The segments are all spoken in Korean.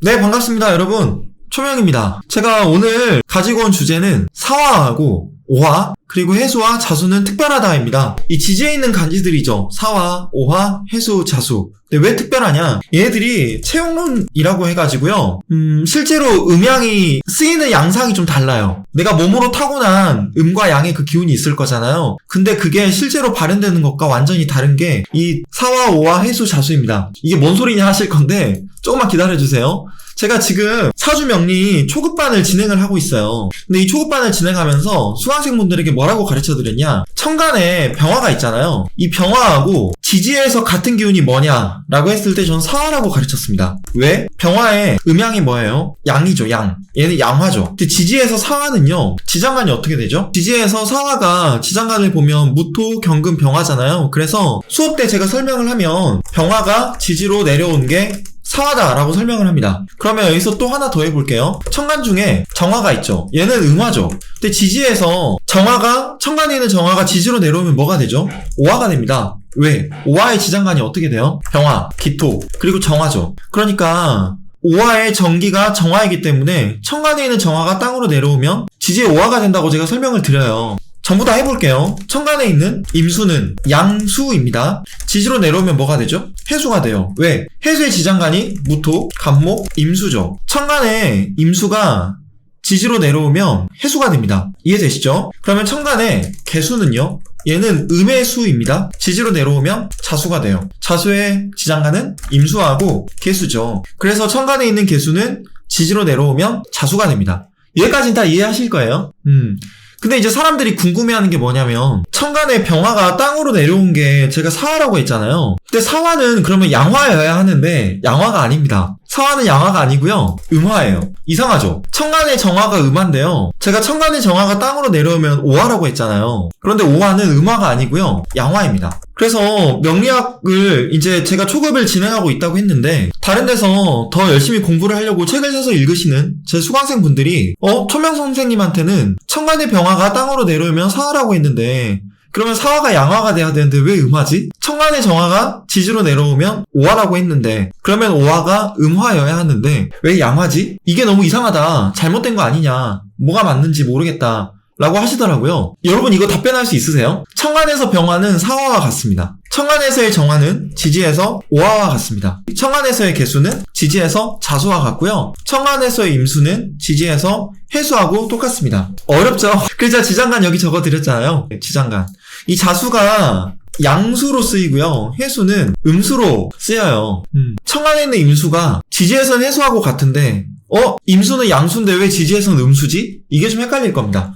네, 반갑습니다, 여러분. 초명입니다. 제가 오늘 가지고 온 주제는 사화하고 오화, 그리고 해수와 자수는 특별하다입니다. 이 지지에 있는 간지들이죠. 사화, 오화, 해수, 자수. 근데 왜 특별하냐? 얘네들이 채용론이라고 해가지고요. 실제로 음양이 쓰이는 양상이 좀 달라요. 내가 몸으로 타고난 음과 양의 그 기운이 있을 거잖아요. 근데 그게 실제로 발현되는 것과 완전히 다른 게 이 사화, 오화, 해수, 자수입니다. 이게 뭔 소리냐 하실 건데 조금만 기다려주세요. 제가 지금 사주명리 초급반을 진행을 하고 있어요. 근데 이 초급반을 진행하면서 수강생분들에게 뭐라고 가르쳐드렸냐? 천간에 병화가 있잖아요. 이 병화하고 지지에서 같은 기운이 뭐냐라고 했을 때 저는 사화라고 가르쳤습니다. 왜? 병화의 음양이 뭐예요? 양이죠, 양. 얘는 양화죠. 근데 지지에서 사화는요, 지장간이 어떻게 되죠? 지지에서 사화가 지장간을 보면 무토, 경금, 병화잖아요. 그래서 수업 때 제가 설명을 하면 병화가 지지로 내려온 게 사화다라고 설명을 합니다. 그러면 여기서 또 하나 더 해볼게요. 천간 중에 정화가 있죠. 얘는 음화죠. 근데 지지에서 천간에 있는 정화가 지지로 내려오면 뭐가 되죠? 오화가 됩니다. 왜? 오화의 지장간이 어떻게 돼요? 병화, 기토, 그리고 정화죠. 그러니까 오화의 정기가 정화이기 때문에 천간에 있는 정화가 땅으로 내려오면 지지의 오화가 된다고 제가 설명을 드려요. 전부 다 해볼게요. 천간에 있는 임수는 양수입니다. 지지로 내려오면 뭐가 되죠? 해수가 돼요. 왜? 해수의 지장간이 무토, 간목, 임수죠. 천간에 임수가 지지로 내려오면 해수가 됩니다. 이해되시죠? 그러면 천간에 개수는요? 얘는 음의 수입니다. 지지로 내려오면 자수가 돼요. 자수의 지장간은 임수하고 개수죠. 그래서 천간에 있는 개수는 지지로 내려오면 자수가 됩니다. 여기까지는 다 이해하실 거예요. 근데 이제 사람들이 궁금해하는 게 뭐냐면 천간에 병화가 땅으로 내려온 게 제가 사화라고 했잖아요. 근데 사화는 그러면 양화여야 하는데 양화가 아닙니다. 사화는 양화가 아니고요. 음화예요. 이상하죠? 천간의 정화가 음화인데요. 제가 천간의 정화가 땅으로 내려오면 오화라고 했잖아요. 그런데 오화는 음화가 아니고요. 양화입니다. 그래서 명리학을 이제 제가 초급을 진행하고 있다고 했는데 다른 데서 더 열심히 공부를 하려고 책을 사서 읽으시는 제 수강생분들이 초명 선생님한테는 천간의 병화가 땅으로 내려오면 사화라고 했는데 그러면 사화가 양화가 돼야 되는데 왜 음화지? 천간의 정화가 지지로 내려오면 오화라고 했는데 그러면 오화가 음화여야 하는데 왜 양화지? 이게 너무 이상하다. 잘못된 거 아니냐. 뭐가 맞는지 모르겠다. 라고 하시더라고요. 여러분 이거 답변할 수 있으세요? 천간에서 병화는 사화와 같습니다. 천간에서의 정화는 지지에서 오화와 같습니다. 천간에서의 개수는 지지에서 자수와 같고요. 천간에서의 임수는 지지에서 해수하고 똑같습니다. 어렵죠? 그래서 지장간 여기 적어드렸잖아요. 지장간. 이 자수가 양수로 쓰이고요. 해수는 음수로 쓰여요. 천간에 있는 임수가 지지에서는 해수하고 같은데 임수는 양수인데 왜 지지에서는 음수지? 이게 좀 헷갈릴 겁니다.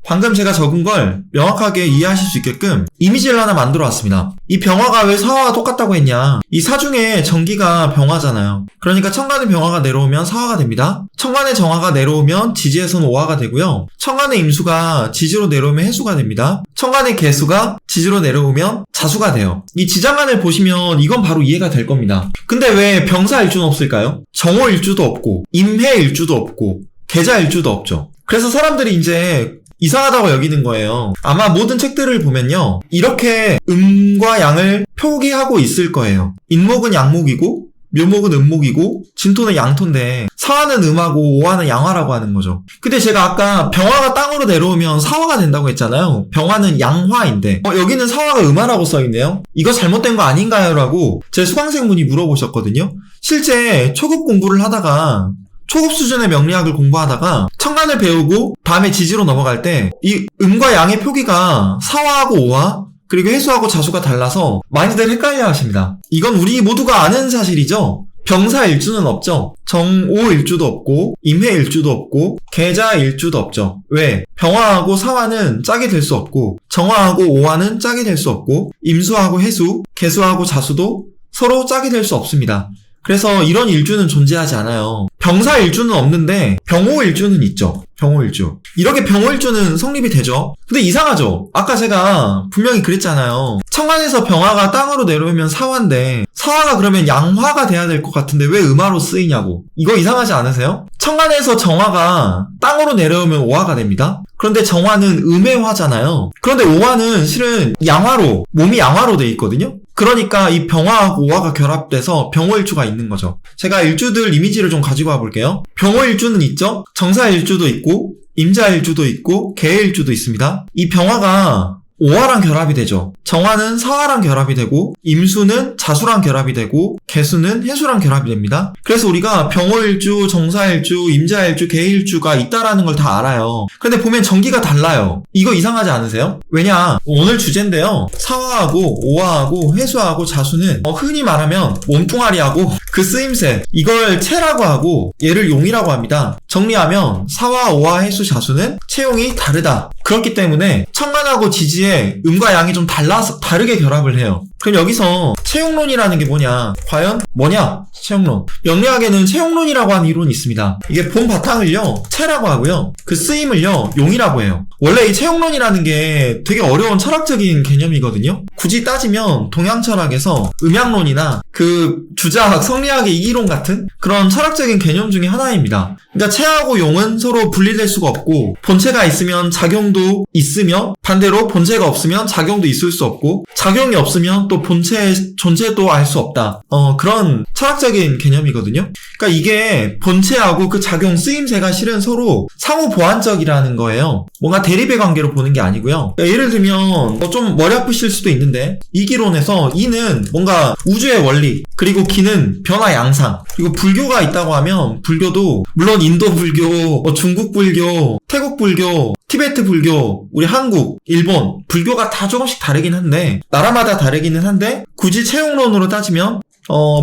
방금 제가 적은 걸 명확하게 이해하실 수 있게끔 이미지를 하나 만들어 왔습니다. 이 병화가 왜 사화와 똑같다고 했냐? 이 사중에 정기가 병화잖아요. 그러니까 천간의 병화가 내려오면 사화가 됩니다. 천간의 정화가 내려오면 지지에서는 오화가 되고요. 천간의 임수가 지지로 내려오면 해수가 됩니다. 천간의 개수가 지지로 내려오면 자수가 돼요. 이 지장간을 보시면 이건 바로 이해가 될 겁니다. 근데 왜 병사일주는 없을까요? 정오일주도 없고 임해일주도 없고 계자일주도 없죠. 그래서 사람들이 이제 이상하다고 여기는 거예요. 아마 모든 책들을 보면요. 이렇게 음과 양을 표기하고 있을 거예요. 인목은 양목이고 묘목은 음목이고 진토는 양토인데 사화는 음하고 오화는 양화라고 하는 거죠. 근데 제가 아까 병화가 땅으로 내려오면 사화가 된다고 했잖아요. 병화는 양화인데 여기는 사화가 음화라고 써있네요. 이거 잘못된 거 아닌가요? 라고 제 수강생분이 물어보셨거든요. 실제 초급 공부를 하다가 초급 수준의 명리학을 공부하다가 천간을 배우고 다음에 지지로 넘어갈 때 이 음과 양의 표기가 사화하고 오화 그리고 해수하고 자수가 달라서 많이들 헷갈려 하십니다. 이건 우리 모두가 아는 사실이죠. 병사일주는 없죠. 정오일주도 없고 임해일주도 없고 계자일주도 없죠. 왜? 병화하고 사화는 짝이 될 수 없고 정화하고 오화는 짝이 될 수 없고 임수하고 해수, 개수하고 자수도 서로 짝이 될 수 없습니다. 그래서 이런 일주는 존재하지 않아요. 병사일주는 없는데 병호일주는 있죠. 병호일주. 이렇게 병호일주는 성립이 되죠. 근데 이상하죠? 아까 제가 분명히 그랬잖아요. 천간에서 병화가 땅으로 내려오면 사화인데 사화가 그러면 양화가 돼야 될 것 같은데 왜 음화로 쓰이냐고. 이거 이상하지 않으세요? 천간에서 정화가 땅으로 내려오면 오화가 됩니다. 그런데 정화는 음의 화잖아요. 그런데 오화는 실은 양화로, 몸이 양화로 돼 있거든요. 그러니까 이 병화하고 오화가 결합돼서 병호일주가 있는 거죠. 제가 일주들 이미지를 좀 가지고 와볼게요. 병호일주는 있죠? 정사일주도 있고 임자일주도 있고 계일주도 있습니다. 이 병화가 오화랑 결합이 되죠. 정화는 사화랑 결합이 되고 임수는 자수랑 결합이 되고 계수는 해수랑 결합이 됩니다. 그래서 우리가 병호일주, 정사일주, 임자일주, 계일주가 있다라는 걸 다 알아요. 근데 보면 전기가 달라요. 이거 이상하지 않으세요? 왜냐? 오늘 주제인데요. 사화하고 오화하고 해수하고 자수는 흔히 말하면 몸뚱아리하고 그 쓰임새, 이걸 체라고 하고 얘를 용이라고 합니다. 정리하면 사화, 오화, 해수, 자수는 체용이 다르다. 그렇기 때문에 천간하고 지지의 음과 양이 좀 다르게 결합을 해요. 그럼 여기서 체용론이라는 게 뭐냐? 과연 뭐냐? 체용론. 영리학에는 체용론이라고 하는 이론이 있습니다. 이게 본 바탕을요, 체라고 하고요. 그 쓰임을요, 용이라고 해요. 원래 이 체용론이라는 게 되게 어려운 철학적인 개념이거든요. 굳이 따지면 동양 철학에서 음양론이나 그 주자학, 성리학의 이기론 같은 그런 철학적인 개념 중에 하나입니다. 그러니까 체하고 용은 서로 분리될 수가 없고 본체가 있으면 작용도 있으며 반대로 본체가 없으면 작용도 있을 수 없고 작용이 없으면 또 본체의 존재도 알 수 없다. 그런 철학적인 개념이거든요. 그러니까 이게 본체하고 그 작용 쓰임새가 실은 서로 상호 보완적이라는 거예요. 뭔가 대립의 관계로 보는 게 아니고요. 그러니까 예를 들면 좀 머리 아프실 수도 있는데 이기론에서 이는 뭔가 우주의 원리, 그리고 기는 변화 양상, 그리고 불교가 있다고 하면 불교도 물론 인도 불교, 중국 불교, 태국 불교, 티베트 불교, 우리 한국, 일본 불교가 다 조금씩 다르긴 한데 나라마다 다르기는 한데 굳이 체용론으로 따지면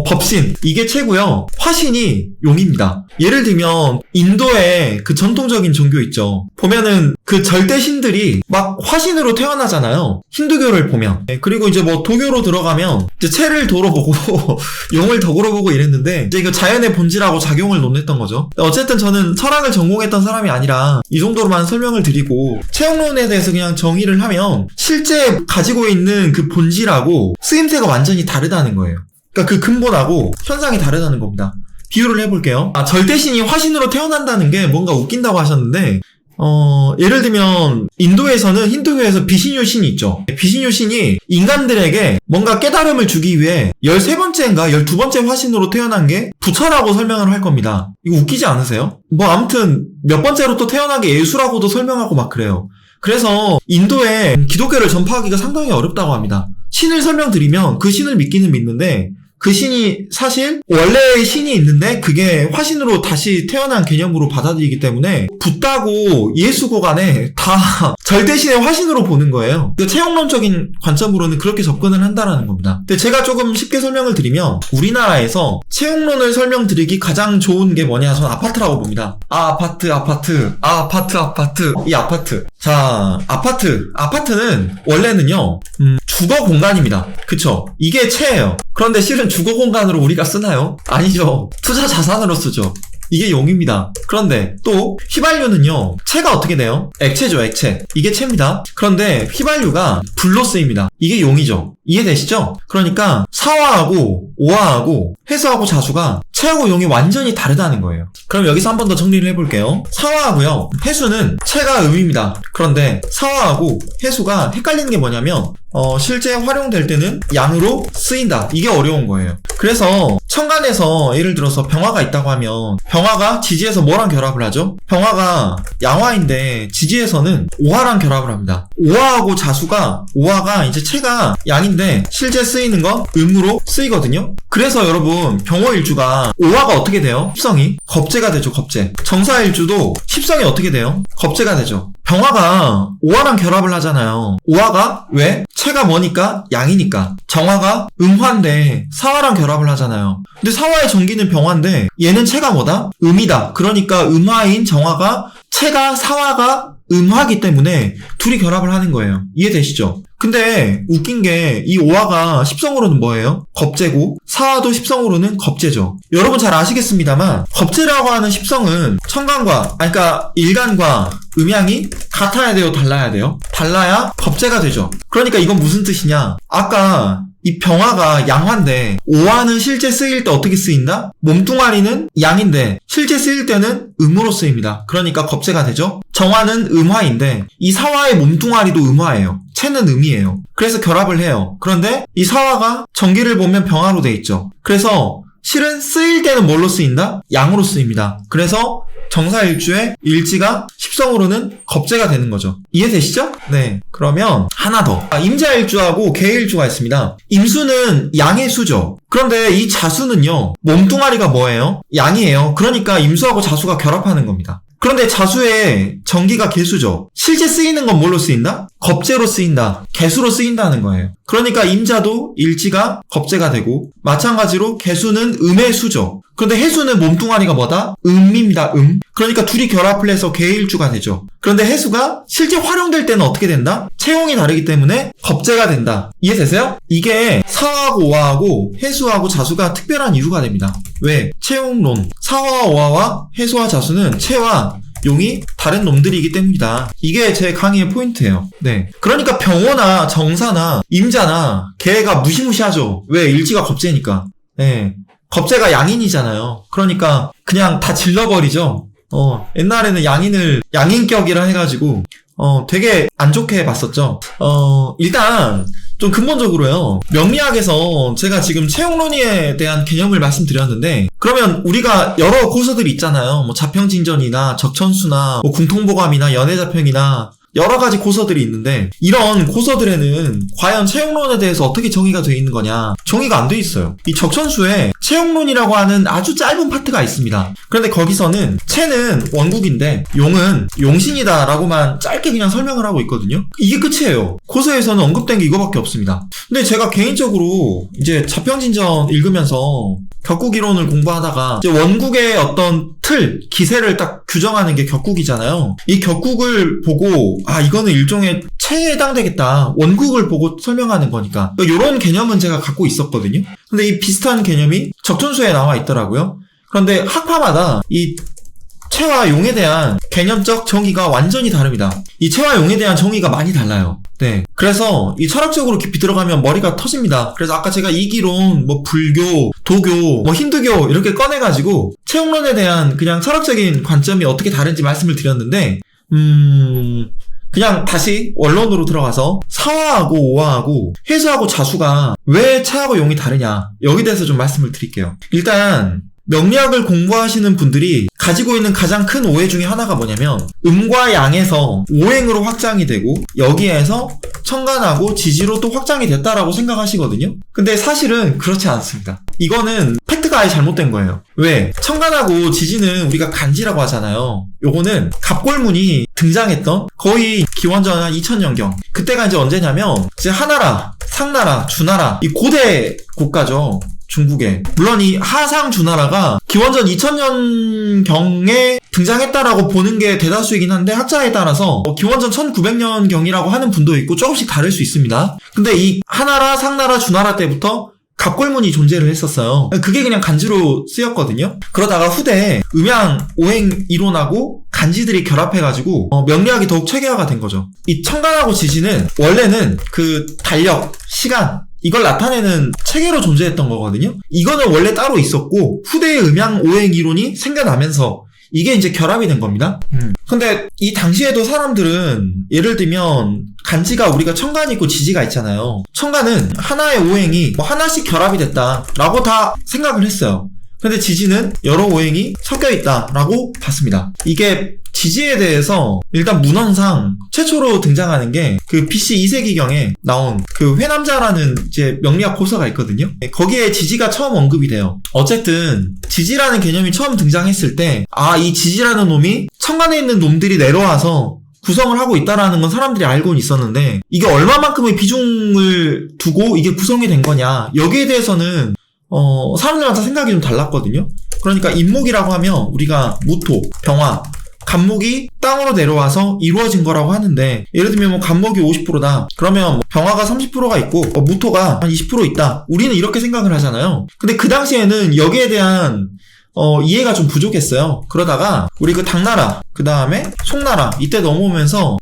법신, 이게 최고요. 화신이 용입니다. 예를 들면 인도의 그 전통적인 종교 있죠. 보면은 그 절대 신들이 막 화신으로 태어나잖아요. 힌두교를 보면. 그리고 이제 뭐 도교로 들어가면 이제 체를 도로 보고 용을 덕으로 보고 이랬는데 이제 이거 자연의 본질하고 작용을 논했던 거죠. 어쨌든 저는 철학을 전공했던 사람이 아니라 이 정도로만 설명을 드리고 체용론에 대해서 그냥 정의를 하면 실제 가지고 있는 그 본질하고 쓰임새가 완전히 다르다는 거예요. 그러니까 그 근본하고 현상이 다르다는 겁니다. 비유를 해볼게요. 절대신이 화신으로 태어난다는 게 뭔가 웃긴다고 하셨는데 예를 들면 인도에서는 힌두교에서 비신유 신이 있죠. 비신유 신이 인간들에게 뭔가 깨달음을 주기 위해 13번째인가 12번째 화신으로 태어난 게 부처라고 설명을 할 겁니다. 이거 웃기지 않으세요? 뭐 아무튼 몇 번째로 또 태어난 게 예수라고도 설명하고 막 그래요. 그래서 인도에 기독교를 전파하기가 상당히 어렵다고 합니다. 신을 설명드리면 그 신을 믿기는 믿는데 그 신이 사실 원래의 신이 있는데 그게 화신으로 다시 태어난 개념으로 받아들이기 때문에 붓다고 예수고 간에 다 절대신의 화신으로 보는 거예요. 그 체용론적인 관점으로는 그렇게 접근을 한다라는 겁니다. 근데 제가 조금 쉽게 설명을 드리면 우리나라에서 체용론을 설명드리기 가장 좋은 게 뭐냐, 저는 아파트라고 봅니다. 아파트. 이 아파트. 자, 아파트는 원래는요 주거 공간입니다. 그쵸? 이게 체예요. 그런데 실은 주거 공간으로 우리가 쓰나요? 아니죠. 투자 자산으로 쓰죠. 이게 용입니다. 그런데 또 휘발유는요, 체가 어떻게 돼요? 액체죠, 액체. 이게 체입니다. 그런데 휘발유가 불로 쓰입니다. 이게 용이죠. 이해되시죠? 그러니까 사화하고 오화하고 해수하고 자수가 체하고 용이 완전히 다르다는 거예요. 그럼 여기서 한 번 더 정리를 해볼게요. 사화하고요, 해수는 체가 음입니다. 그런데 사화하고 해수가 헷갈리는 게 뭐냐면 실제 활용될 때는 양으로 쓰인다. 이게 어려운 거예요. 그래서 천간에서 예를 들어서 병화가 있다고 하면 병화가 지지에서 뭐랑 결합을 하죠? 병화가 양화인데 지지에서는 오화랑 결합을 합니다. 오화하고 자수가, 오화가 이제 체가 양인데 실제 쓰이는 건 음으로 쓰이거든요. 그래서 여러분 병호일주가 오화가 어떻게 돼요? 십성이 겁재가 되죠. 겁재. 정사일주도 십성이 어떻게 돼요? 겁재가 되죠. 병화가 오화랑 결합을 하잖아요. 오화가 왜? 체가 뭐니까? 양이니까. 정화가 음화인데 사화랑 결합을 하잖아요. 근데 사화의 전기는 병화인데 얘는 체가 뭐다? 음이다. 그러니까 음화인 정화가 체가 사화가 음화기 때문에 둘이 결합을 하는 거예요. 이해되시죠? 근데 웃긴 게 이 오화가 십성으로는 뭐예요? 겁재고 사화도 십성으로는 겁재죠. 여러분 잘 아시겠습니다만 겁재라고 하는 십성은 천간과, 그러니까 일간과 음양이 같아야 돼요? 달라야 돼요? 달라야 겁재가 되죠. 그러니까 이건 무슨 뜻이냐? 아까 이 병화가 양화인데 오화는 실제 쓰일 때 어떻게 쓰인다? 몸뚱아리는 양인데 실제 쓰일 때는 음으로 쓰입니다. 그러니까 겁재가 되죠. 정화는 음화인데 이 사화의 몸뚱아리도 음화예요. 체는 음이에요. 그래서 결합을 해요. 그런데 이 사화가 전기를 보면 병화로 돼 있죠. 그래서 실은 쓰일 때는 뭘로 쓰인다? 양으로 쓰입니다. 그래서 정사일주의 일지가 십성으로는 겁재가 되는 거죠. 이해되시죠? 네. 그러면 하나 더. 임자일주하고 개일주가 있습니다. 임수는 양의 수죠. 그런데 이 자수는요. 몸뚱아리가 뭐예요? 양이에요. 그러니까 임수하고 자수가 결합하는 겁니다. 그런데 자수의 전기가 개수죠. 실제 쓰이는 건 뭘로 쓰인다? 겁재로 쓰인다. 개수로 쓰인다는 거예요. 그러니까 임자도 일지가 겁재가 되고 마찬가지로 개수는 음의 수죠. 그런데 해수는 몸뚱아리가 뭐다? 음입니다. 그러니까 둘이 결합을 해서 개일주가 되죠. 그런데 해수가 실제 활용될 때는 어떻게 된다? 체형이 다르기 때문에 겁재가 된다. 이해되세요? 이게 사화하고 오화하고 해수하고 자수가 특별한 이유가 됩니다. 왜? 체형론. 사화와 오화와 해수와 자수는 체와 용이 다른 놈들이기 때문이다. 이게 제 강의의 포인트예요. 네. 그러니까 병호나 정사나 임자나 개가 무시무시하죠. 왜? 일지가 겁재니까. 네. 겁재가 양인이잖아요. 그러니까 그냥 다 질러버리죠. 옛날에는 양인을 양인격이라 해가지고 되게 안 좋게 봤었죠. 일단 좀 근본적으로요. 명리학에서 제가 지금 체형론에 대한 개념을 말씀드렸는데 그러면 우리가 여러 고서들이 있잖아요. 뭐 자평진전이나 적천수나 뭐 궁통보감이나 연애자평이나 여러 가지 고서들이 있는데 이런 고서들에는 과연 체형론에 대해서 어떻게 정의가 되어 있는 거냐? 정의가 안 돼 있어요. 이 적천수에 체형론이라고 하는 아주 짧은 파트가 있습니다. 그런데 거기서는 체는 원국인데 용은 용신이다 라고만 짧게 그냥 설명을 하고 있거든요. 이게 끝이에요. 고서에서는 언급된 게 이거밖에 없습니다. 근데 제가 개인적으로 이제 자평진전 읽으면서 격국이론을 공부하다가 이제 원국의 어떤 틀, 기세를 딱 규정하는 게 격국이잖아요. 이 격국을 보고 이거는 일종의 체에 해당되겠다. 원국을 보고 설명하는 거니까. 이런 개념은 제가 갖고 있었거든요. 근데 이 비슷한 개념이 적천수에 나와 있더라고요. 그런데 학파마다 이 체와 용에 대한 개념적 정의가 완전히 다릅니다. 이 체와 용에 대한 정의가 많이 달라요. 네. 그래서 이 철학적으로 깊이 들어가면 머리가 터집니다. 그래서 아까 제가 이기론, 뭐 불교, 도교, 뭐 힌두교 이렇게 꺼내가지고 체형론에 대한 그냥 철학적인 관점이 어떻게 다른지 말씀을 드렸는데 그냥 다시 원론으로 들어가서 사화하고 오화하고 해수하고 자수가 왜 체하고 용이 다르냐 여기 대해서 좀 말씀을 드릴게요. 일단 명리학을 공부하시는 분들이 가지고 있는 가장 큰 오해 중에 하나가 뭐냐면 음과 양에서 오행으로 확장이 되고 여기에서 천간하고 지지로 또 확장이 됐다라고 생각하시거든요. 근데 사실은 그렇지 않습니다. 이거는 팩트가 아예 잘못된 거예요. 왜? 천간하고 지지는 우리가 간지라고 하잖아요. 요거는 갑골문이 등장했던 거의 기원전 한 2000년경 그때가 이제 언제냐면 이제 하나라, 상나라, 주나라 이 고대 국가죠. 중국에. 물론 이 하상 주나라가 기원전 2000년경에 등장했다라고 보는 게 대다수이긴 한데 학자에 따라서 기원전 1900년경이라고 하는 분도 있고 조금씩 다를 수 있습니다. 근데 이 하나라, 상나라, 주나라 때부터 갑골문이 존재를 했었어요. 그게 그냥 간지로 쓰였거든요. 그러다가 후대에 음양 오행 이론하고 간지들이 결합해가지고 명리학이 더욱 체계화가 된 거죠. 이 천간하고 지지는 원래는 그 달력, 시간 이걸 나타내는 체계로 존재했던 거거든요. 이거는 원래 따로 있었고 후대의 음양 오행 이론이 생겨나면서 이게 이제 결합이 된 겁니다. 근데 이 당시에도 사람들은 예를 들면 간지가 우리가 천간이 있고 지지가 있잖아요. 천간은 하나의 오행이 뭐 하나씩 결합이 됐다라고 다 생각을 했어요. 근데 지지는 여러 오행이 섞여 있다라고 봤습니다. 이게 지지에 대해서 일단 문헌상 최초로 등장하는 게 그 BC 2세기경에 나온 그 회남자라는 이제 명리학 고서가 있거든요. 거기에 지지가 처음 언급이 돼요. 어쨌든 지지라는 개념이 처음 등장했을 때 이 지지라는 놈이 천간에 있는 놈들이 내려와서 구성을 하고 있다라는 건 사람들이 알고는 있었는데 이게 얼마만큼의 비중을 두고 이게 구성이 된 거냐 여기에 대해서는 사람들마다 생각이 좀 달랐거든요. 그러니까 인목이라고 하면 우리가 무토, 병화, 간목이 땅으로 내려와서 이루어진 거라고 하는데 예를 들면 뭐 간목이 50%다. 그러면 병화가 30%가 있고 무토가 한 20% 있다. 우리는 이렇게 생각을 하잖아요. 근데 그 당시에는 여기에 대한 이해가 좀 부족했어요. 그러다가 우리 그 당나라, 그 다음에 송나라 이때 넘어오면서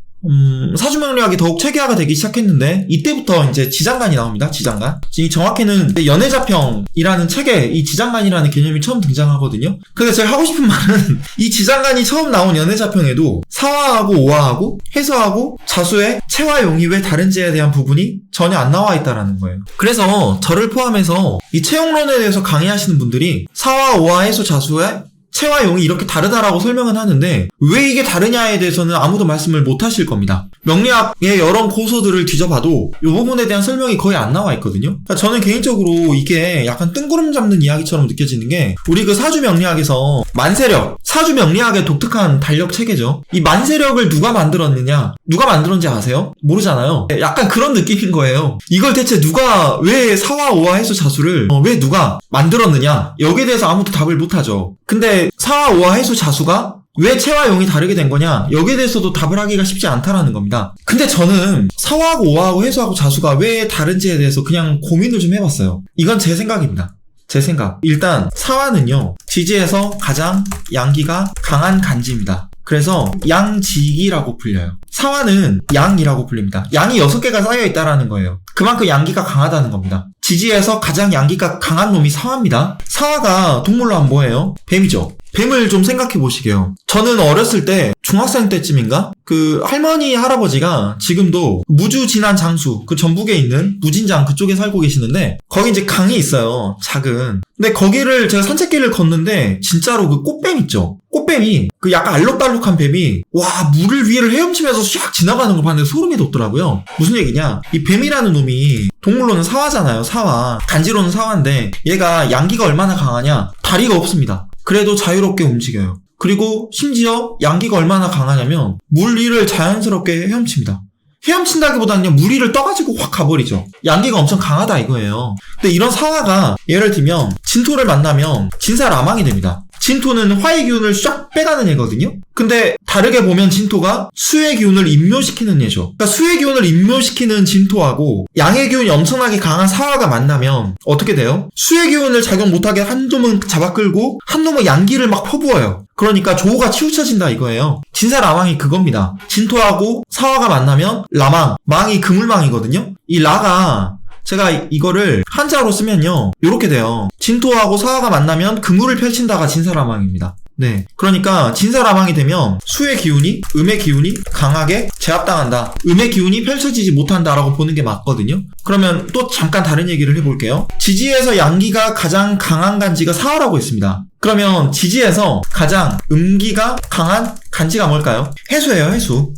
사주명리학이 더욱 체계화가 되기 시작했는데 이때부터 이제 지장간이 나옵니다. 지장간. 정확히는 연애자평이라는 책에 이 지장간이라는 개념이 처음 등장하거든요. 근데 제가 하고 싶은 말은 이 지장간이 처음 나온 연애자평에도 사화하고 오화하고 해수하고 자수의 체와 용이 왜 다른지에 대한 부분이 전혀 안 나와 있다라는 거예요. 그래서 저를 포함해서 이 채용론에 대해서 강의하시는 분들이 사화, 오화, 해수, 자수의 체와 용이 이렇게 다르다라고 설명은 하는데 왜 이게 다르냐에 대해서는 아무도 말씀을 못 하실 겁니다. 명리학의 여러 고서들을 뒤져봐도 이 부분에 대한 설명이 거의 안 나와 있거든요. 그러니까 저는 개인적으로 이게 약간 뜬구름 잡는 이야기처럼 느껴지는 게 우리 그 사주명리학에서 만세력, 사주명리학의 독특한 달력 체계죠. 이 만세력을 누가 만들었느냐? 누가 만들었는지 아세요? 모르잖아요. 약간 그런 느낌인 거예요. 이걸 대체 누가 왜 사화, 오화, 해수, 자수를 왜 누가 만들었느냐? 여기에 대해서 아무도 답을 못 하죠. 근데 사화, 오화, 해수, 자수가 왜 체와 용이 다르게 된 거냐? 여기에 대해서도 답을 하기가 쉽지 않다라는 겁니다. 근데 저는 사화하고 오화하고 해수하고 자수가 왜 다른지에 대해서 그냥 고민을 좀 해봤어요. 이건 제 생각입니다. 제 생각. 일단 사화는요, 지지에서 가장 양기가 강한 간지입니다. 그래서 양지기라고 불려요. 사화는 양이라고 불립니다. 양이 6개가 쌓여있다라는 거예요. 그만큼 양기가 강하다는 겁니다. 지지에서 가장 양기가 강한 놈이 사화입니다. 사화가 동물로 하면 뭐예요? 뱀이죠. 뱀을 좀 생각해 보시게요. 저는 어렸을 때 중학생 때쯤인가? 그 할머니 할아버지가 지금도 무주 진안 장수 그 전북에 있는 무진장 그쪽에 살고 계시는데 거기 이제 강이 있어요. 작은. 근데 거기를 제가 산책길을 걷는데 진짜로 그 꽃뱀 있죠. 꽃뱀이 그 약간 알록달록한 뱀이 와 물을 위를 헤엄치면서 샥 지나가는 걸 봤는데 소름이 돋더라고요. 무슨 얘기냐? 이 뱀이라는 놈이 동물로는 사화잖아요. 사화. 간지로는 사화인데 얘가 양기가 얼마나 강하냐? 다리가 없습니다. 그래도 자유롭게 움직여요. 그리고 심지어 양기가 얼마나 강하냐면 물 위를 자연스럽게 헤엄칩니다. 헤엄친다기보다는 그냥 물 위를 떠가지고 확 가버리죠. 양기가 엄청 강하다 이거예요. 근데 이런 사화가 예를 들면 진토를 만나면 진사라망이 됩니다. 진토는 화의 기운을 쫙 빼가는 애거든요. 근데 다르게 보면 진토가 수의 기운을 임묘시키는 애죠. 그러니까 수의 기운을 임묘시키는 진토하고 양의 기운이 엄청나게 강한 사화가 만나면 어떻게 돼요? 수의 기운을 작용 못하게 한 놈은 잡아 끌고 한 놈은 양기를 막 퍼부어요. 그러니까 조우가 치우쳐진다 이거예요. 진사라망이 그겁니다. 진토하고 사화가 만나면 라망, 망이 그물망이거든요. 이 라가 제가 이거를 한자로 쓰면요 요렇게 돼요. 진토하고 사화가 만나면 그물을 펼친다가 진사라망입니다. 네, 그러니까 진사라망이 되면 수의 기운이, 음의 기운이 강하게 제압당한다. 음의 기운이 펼쳐지지 못한다라고 보는 게 맞거든요. 그러면 또 잠깐 다른 얘기를 해볼게요. 지지에서 양기가 가장 강한 간지가 사화라고 했습니다. 그러면 지지에서 가장 음기가 강한 간지가 뭘까요? 해수예요, 해수.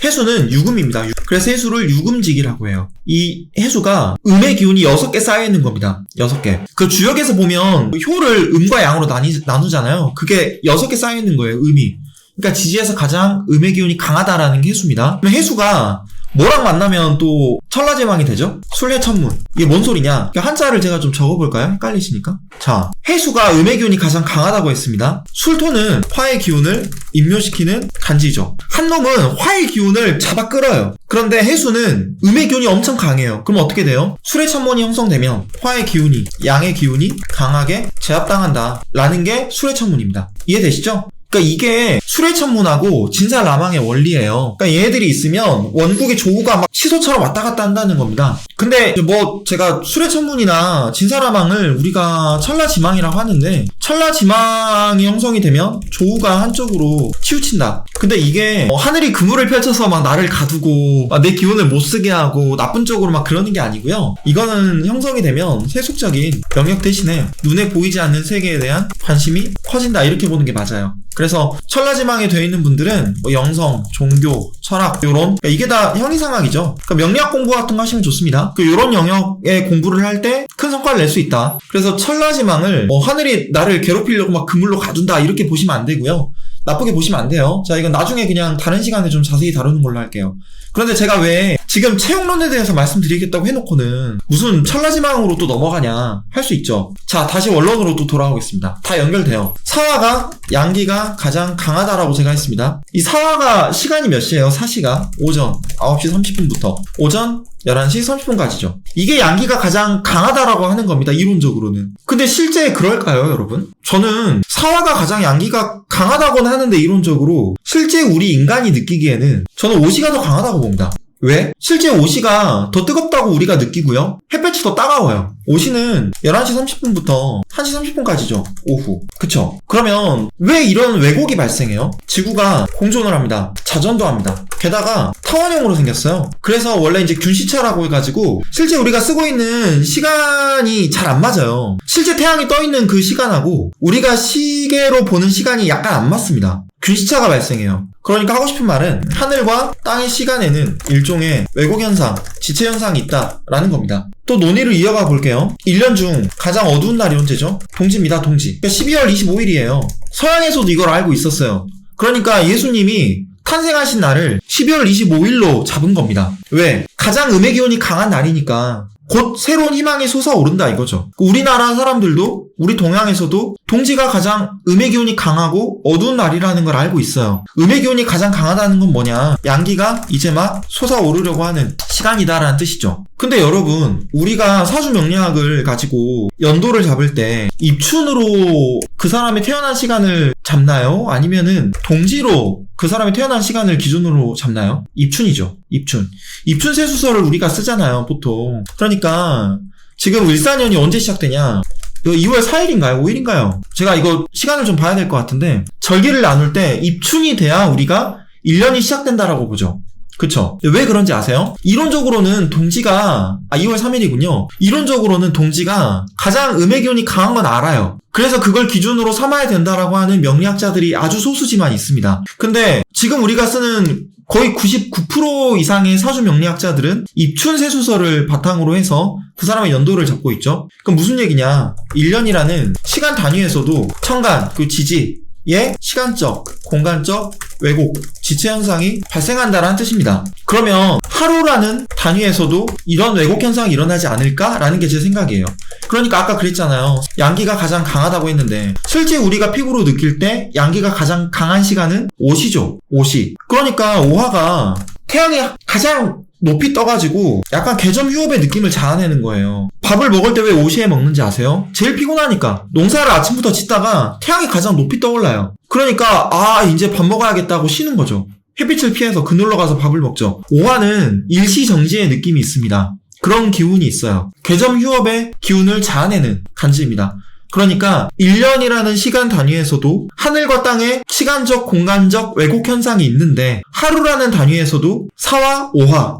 해수는 유금입니다. 그래서 해수를 유금직이라고 해요. 이 해수가 음의 기운이 6개 쌓여있는 겁니다. 6개. 그 주역에서 보면 효를 음과 양으로 나누잖아요. 그게 6개 쌓여있는 거예요, 음이. 그러니까 지지에서 가장 음의 기운이 강하다라는 게 해수입니다. 그럼 해수가 뭐랑 만나면 또 천라제망이 되죠? 술해천문. 이게 뭔 소리냐? 한자를 제가 좀 적어볼까요? 헷갈리시니까. 자, 해수가 음의 기운이 가장 강하다고 했습니다. 술토는 화의 기운을 임묘시키는 간지죠. 한 놈은 화의 기운을 잡아 끌어요. 그런데 해수는 음의 기운이 엄청 강해요. 그럼 어떻게 돼요? 술해천문이 형성되면 화의 기운이, 양의 기운이 강하게 제압당한다 라는 게 술해천문입니다. 이해되시죠? 그러니까 이게 술해천문하고 진사라망의 원리예요. 그러니까 얘네들이 있으면 원국의 조우가 막 시소처럼 왔다 갔다 한다는 겁니다. 근데 뭐 제가 술해천문이나 진사라망을 우리가 천라지망이라고 하는데 천라지망이 형성이 되면 조우가 한쪽으로 치우친다. 근데 이게 하늘이 그물을 펼쳐서 막 나를 가두고 내 기운을 못 쓰게 하고 나쁜 쪽으로 막 그러는 게 아니고요. 이거는 형성이 되면 세속적인 영역 대신에 눈에 보이지 않는 세계에 대한 관심이 커진다 이렇게 보는 게 맞아요. 그래서 천라지망에 되어 있는 분들은 뭐 영성, 종교, 철학 요런 그러니까 이게 다 형이상학이죠. 그러니까 명리학 공부 같은 거 하시면 좋습니다. 요런 영역의 공부를 할 때 큰 성과를 낼 수 있다. 그래서 천라지망을 하늘이 나를 괴롭히려고 막 그물로 가둔다 이렇게 보시면 안 되고요. 나쁘게 보시면 안 돼요. 자, 이건 나중에 그냥 다른 시간에 좀 자세히 다루는 걸로 할게요. 그런데 제가 왜 지금 채용론에 대해서 말씀드리겠다고 해놓고는 무슨 천라지망으로 또 넘어가냐 할 수 있죠. 자, 다시 원론으로 또 돌아오겠습니다. 다 연결돼요. 사화가 양기가 가장 강하다라고 제가 했습니다. 이 사화가 시간이 몇 시예요? 사시가 오전 9시 30분부터 오전 11시 30분까지죠. 이게 양기가 가장 강하다라고 하는 겁니다. 이론적으로는. 근데 실제 그럴까요, 여러분? 저는 사화가 가장 양기가 강하다고는 하는데 이론적으로 실제 우리 인간이 느끼기에는 저는 오시가 더 강하다고 봅니다. 왜? 실제 오시가 더 뜨겁다고 우리가 느끼고요. 햇볕이 더 따가워요. 오시는 11시 30분부터 1시 30분까지죠. 오후. 그쵸? 그러면 왜 이런 왜곡이 발생해요? 지구가 공전을 합니다. 자전도 합니다. 게다가 타원형으로 생겼어요. 그래서 원래 이제 균시차라고 해가지고 실제 우리가 쓰고 있는 시간이 잘 안 맞아요. 실제 태양이 떠 있는 그 시간하고 우리가 시계로 보는 시간이 약간 안 맞습니다. 균시차가 발생해요. 그러니까 하고 싶은 말은 하늘과 땅의 시간에는 일종의 왜곡현상, 지체현상이 있다라는 겁니다. 또 논의를 이어가 볼게요. 1년 중 가장 어두운 날이 언제죠? 동지입니다. 동지. 그러니까 12월 25일이에요. 서양에서도 이걸 알고 있었어요. 그러니까 예수님이 탄생하신 날을 12월 25일로 잡은 겁니다. 왜? 가장 음의 기운이 강한 날이니까 곧 새로운 희망이 솟아오른다 이거죠. 우리나라 사람들도 우리 동양에서도 동지가 가장 음의 기운이 강하고 어두운 날이라는 걸 알고 있어요. 음의 기운이 가장 강하다는 건 뭐냐? 양기가 이제 막 솟아오르려고 하는 시간이다라는 뜻이죠. 근데 여러분, 우리가 사주명리학을 가지고 연도를 잡을 때 입춘으로 그 사람이 태어난 시간을 잡나요? 아니면은 동지로 그 사람이 태어난 시간을 기준으로 잡나요? 입춘이죠. 입춘 세수설을 우리가 쓰잖아요, 보통. 그러니까 지금 을사년이 언제 시작되냐? 이거 2월 4일인가요? 5일인가요? 제가 이거 시간을 좀 봐야 될 것 같은데 절기를 나눌 때 입춘이 돼야 우리가 1년이 시작된다라고 보죠. 그쵸? 왜 그런지 아세요? 이론적으로는 동지가 2월 3일이군요. 이론적으로는 동지가 가장 음의 기운이 강한 건 알아요. 그래서 그걸 기준으로 삼아야 된다라고 하는 명리학자들이 아주 소수지만 있습니다. 근데 지금 우리가 쓰는 거의 99% 이상의 사주 명리학자들은 입춘 세수설을 바탕으로 해서 그 사람의 연도를 잡고 있죠. 그럼 무슨 얘기냐? 1년이라는 시간 단위에서도 천간, 그 지지의 시간적, 공간적 왜곡, 지체 현상이 발생한다라는 뜻입니다. 그러면 하루라는 단위에서도 이런 왜곡 현상이 일어나지 않을까라는 게 제 생각이에요. 그러니까 아까 그랬잖아요. 양기가 가장 강하다고 했는데 실제 우리가 피부로 느낄 때 양기가 가장 강한 시간은 오시죠. 오시. 그러니까 오화가 태양이 가장 높이 떠가지고 약간 개점 휴업의 느낌을 자아내는 거예요. 밥을 먹을 때 왜 오시에 먹는지 아세요? 제일 피곤하니까. 농사를 아침부터 짓다가 태양이 가장 높이 떠올라요. 그러니까 이제 밥 먹어야겠다고 쉬는 거죠. 햇빛을 피해서 그늘로 가서 밥을 먹죠. 오화는 일시정지의 느낌이 있습니다. 그런 기운이 있어요. 개점 휴업의 기운을 자아내는 간지입니다. 그러니까 1년이라는 시간 단위에서도 하늘과 땅의 시간적, 공간적 왜곡 현상이 있는데 하루라는 단위에서도 사화, 오화,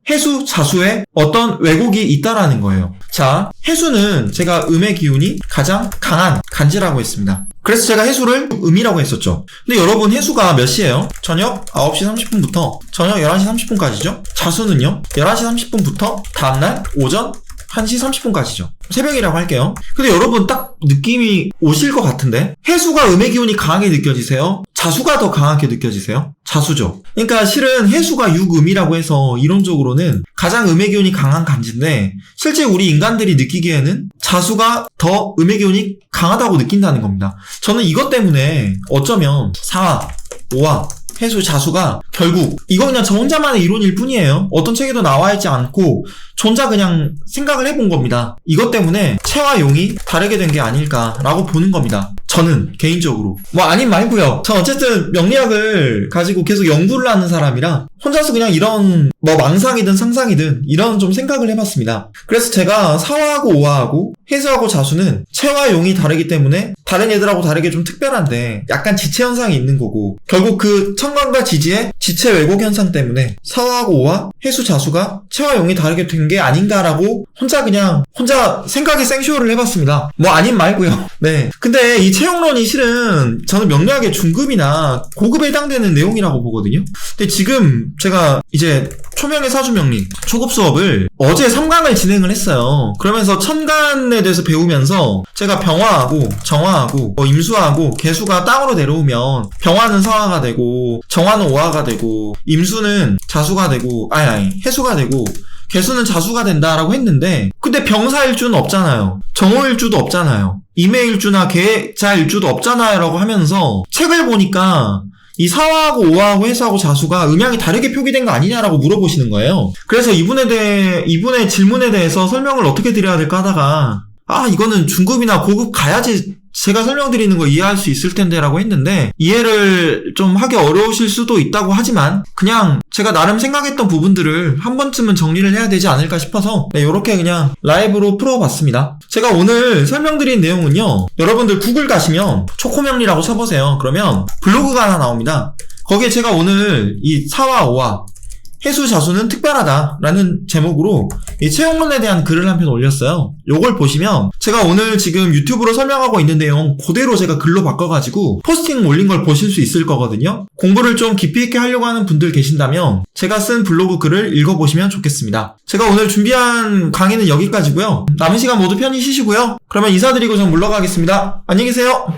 해수, 자수에 어떤 왜곡이 있다라는 거예요. 자, 해수는 제가 음의 기운이 가장 강한 간지라고 했습니다. 그래서 제가 해수를 음이라고 했었죠. 근데 여러분, 해수가 몇 시예요? 저녁 9시 30분부터 저녁 11시 30분까지죠. 자수는요? 11시 30분부터 다음날 오전 1시 30분까지죠. 새벽이라고 할게요. 근데 여러분 딱 느낌이 오실 것 같은데 해수가 음의 기운이 강하게 느껴지세요? 자수가 더 강하게 느껴지세요? 자수죠. 그러니까 실은 해수가 육음이라고 해서 이론적으로는 가장 음의 기운이 강한 간지인데 실제 우리 인간들이 느끼기에는 자수가 더 음의 기운이 강하다고 느낀다는 겁니다. 저는 이것 때문에 어쩌면 사화, 오화, 해수, 자수가 결국 이거 그냥 저 혼자만의 이론일 뿐이에요. 어떤 책에도 나와 있지 않고 저 혼자 그냥 생각을 해본 겁니다. 이것 때문에 채와 용이 다르게 된 게 아닐까라고 보는 겁니다. 저는 개인적으로. 아님 말고요. 전 어쨌든 명리학을 가지고 계속 연구를 하는 사람이라 혼자서 그냥 이런 망상이든 상상이든 이런 좀 생각을 해봤습니다. 그래서 제가 사화하고 오화하고 해수하고 자수는 채와 용이 다르기 때문에 다른 애들하고 다르게 좀 특별한데 약간 지체 현상이 있는 거고 결국 그 천간과 지지의 지체 왜곡 현상 때문에 사화하고 오화, 해수, 자수가 채와 용이 다르게 된 게 아닌가라고 혼자 생각에 생쇼를 해봤습니다. 아님 말고요. 네. 근데 이 채용론이 실은 저는 명리학의 중급이나 고급에 해당되는 내용이라고 보거든요. 근데 지금 제가 이제 초명의 사주명리 초급 수업을 어제 3강을 진행을 했어요. 그러면서 천간에 대해서 배우면서 제가 병화하고 정화하고 임수하고 개수가 땅으로 내려오면 병화는 사화가 되고 정화는 오화가 되고 임수는 자수가 되고 해수가 되고 개수는 자수가 된다라고 했는데, 근데 병사일주는 없잖아요. 정오일주도 없잖아요. 임해일주나 계자일주도 없잖아요 라고 하면서 책을 보니까 이 사화하고 오화하고 해수하고 자수가 음양이 다르게 표기된 거 아니냐라고 물어보시는 거예요. 그래서 이분의 질문에 대해서 설명을 어떻게 드려야 될까 하다가 이거는 중급이나 고급 가야지 제가 설명드리는 거 이해할 수 있을 텐데 라고 했는데, 이해를 좀 하기 어려우실 수도 있다고 하지만 그냥 제가 나름 생각했던 부분들을 한 번쯤은 정리를 해야 되지 않을까 싶어서 요렇게 그냥 라이브로 풀어봤습니다. 제가 오늘 설명드린 내용은요, 여러분들 구글 가시면 초코명리라고 쳐보세요. 그러면 블로그가 하나 나옵니다. 거기에 제가 오늘 이 사화 오화 해수 자수는 특별하다라는 제목으로 이 채용론에 대한 글을 한 편 올렸어요. 요걸 보시면 제가 오늘 지금 유튜브로 설명하고 있는 내용 그대로 제가 글로 바꿔가지고 포스팅 올린 걸 보실 수 있을 거거든요. 공부를 좀 깊이 있게 하려고 하는 분들 계신다면 제가 쓴 블로그 글을 읽어보시면 좋겠습니다. 제가 오늘 준비한 강의는 여기까지고요. 남은 시간 모두 편히 쉬시고요. 그러면 인사드리고 전 물러가겠습니다. 안녕히 계세요.